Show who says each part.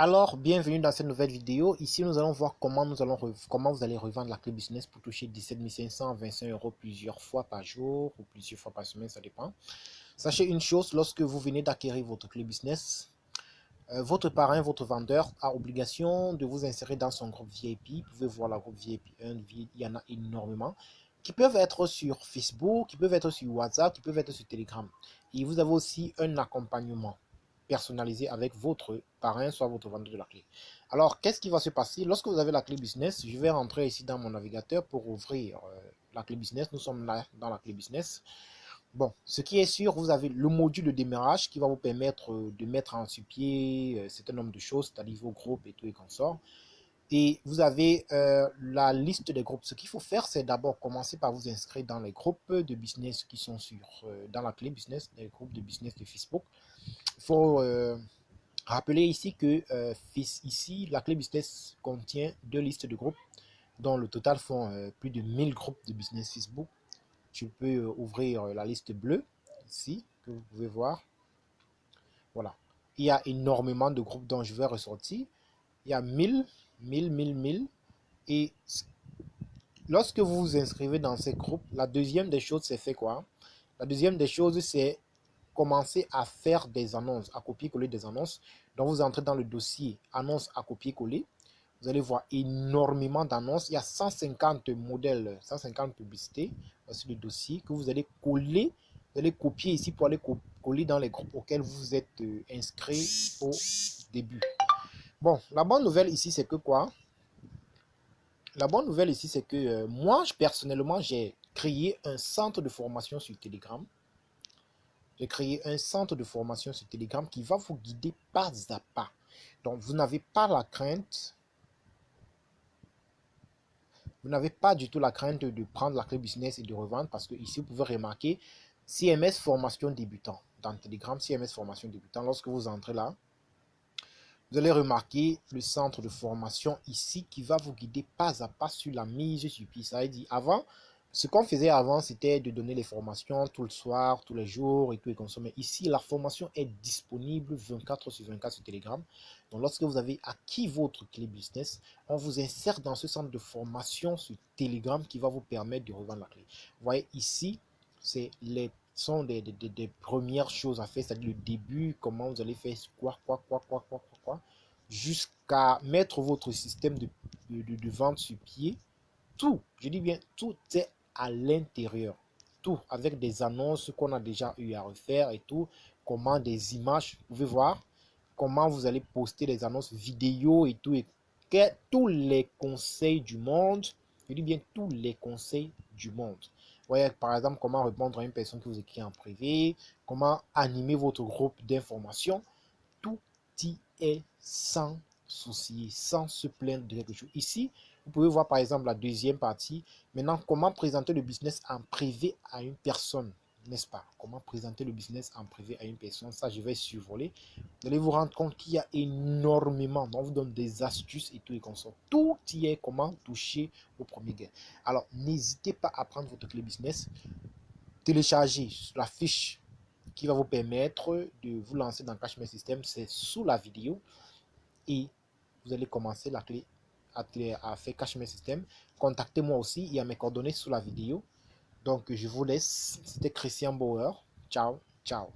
Speaker 1: Alors, bienvenue dans cette nouvelle vidéo. Ici, nous allons voir comment vous allez revendre la clé business pour toucher 17 500, 25 euros plusieurs fois par jour ou plusieurs fois par semaine, ça dépend. Sachez une chose, lorsque vous venez d'acquérir votre clé business, votre parrain, votre vendeur a obligation de vous insérer dans son groupe VIP. Vous pouvez voir la groupe VIP 1, il y en a énormément, qui peuvent être sur Facebook, qui peuvent être sur WhatsApp, qui peuvent être sur Telegram. Et vous avez aussi un accompagnement personnalisé avec votre parrain, soit votre vendeur de la clé. Alors, qu'est-ce qui va se passer lorsque vous avez la clé business? Je vais rentrer ici dans mon navigateur pour ouvrir la clé business. Nous sommes là dans la clé business. Bon, ce qui est sûr, vous avez le module de démarrage qui va vous permettre de mettre en sur pied un certain nombre de choses, c'est-à-dire vos groupes et tout et consorts. Et vous avez la liste des groupes. Ce qu'il faut faire, c'est d'abord commencer par vous inscrire dans les groupes de business qui sont dans la clé business, les groupes de business de Facebook. Il faut rappeler ici que ici, la clé business contient deux listes de groupes dont le total font plus de 1000 groupes de business Facebook. Je peux ouvrir la liste bleue ici, que vous pouvez voir. Voilà. Il y a énormément de groupes dont je vais ressortir. Il y a 1000. Et lorsque vous vous inscrivez dans ces groupes, la deuxième des choses, c'est fait quoi? La deuxième des choses, c'est commencer à faire des annonces, à copier-coller des annonces. Donc, vous entrez dans le dossier annonces à copier-coller. Vous allez voir énormément d'annonces. Il y a 150 modèles, 150 publicités sur le dossier que vous allez coller. Vous allez copier ici pour aller coller dans les groupes auxquels vous êtes inscrit au début. Bon, la bonne nouvelle ici, c'est que quoi? La bonne nouvelle ici, c'est que moi, personnellement, j'ai créé un centre de formation sur Telegram. J'ai créé un centre de formation sur Telegram qui va vous guider pas à pas. Donc, vous n'avez pas la crainte. Vous n'avez pas du tout la crainte de prendre la clé business et de revendre parce que ici, vous pouvez remarquer CMS formation débutant. Dans Telegram, CMS formation débutant. Lorsque vous entrez là, vous allez remarquer le centre de formation ici qui va vous guider pas à pas sur la mise sur pied. Ça veut dire avant, ce qu'on faisait avant, c'était de donner les formations tout le soir, tous les jours et tout et consommer. Ici, la formation est disponible 24 sur 24 sur Telegram. Donc, lorsque vous avez acquis votre clé business, on vous insère dans ce centre de formation sur Telegram qui va vous permettre de revendre la clé. Vous voyez ici, c'est sont des premières choses à faire, c'est-à-dire le début, comment vous allez faire quoi, jusqu'à mettre votre système de vente sur pied. Tout, je dis bien, tout est à l'intérieur. Tout, avec des annonces qu'on a déjà eu à refaire et tout, comment des images, vous pouvez voir, comment vous allez poster les annonces vidéo et tout, et tous les conseils du monde, je dis bien tous les conseils du monde. Vous voyez, par exemple, comment répondre à une personne qui vous écrit en privé, comment animer votre groupe d'information, tout y est sans souci, sans se plaindre de quelque chose. Ici, vous pouvez voir par exemple la deuxième partie. Maintenant, comment présenter le business en privé à une personne, n'est-ce pas? Comment présenter le business en privé à une personne? Ça, je vais survoler. Vous allez vous rendre compte qu'il y a énormément. On vous donne des astuces et tout et comme ça. Tout y est comment toucher au premier gain. Alors, n'hésitez pas à prendre votre clé business, télécharger la fiche qui va vous permettre de vous lancer dans Cash My System. C'est sous la vidéo et vous allez commencer la clé à faire Cash My System. Contactez-moi aussi, il y a mes coordonnées sous la vidéo. Donc je vous laisse, c'était Christian Bauer. Ciao, ciao.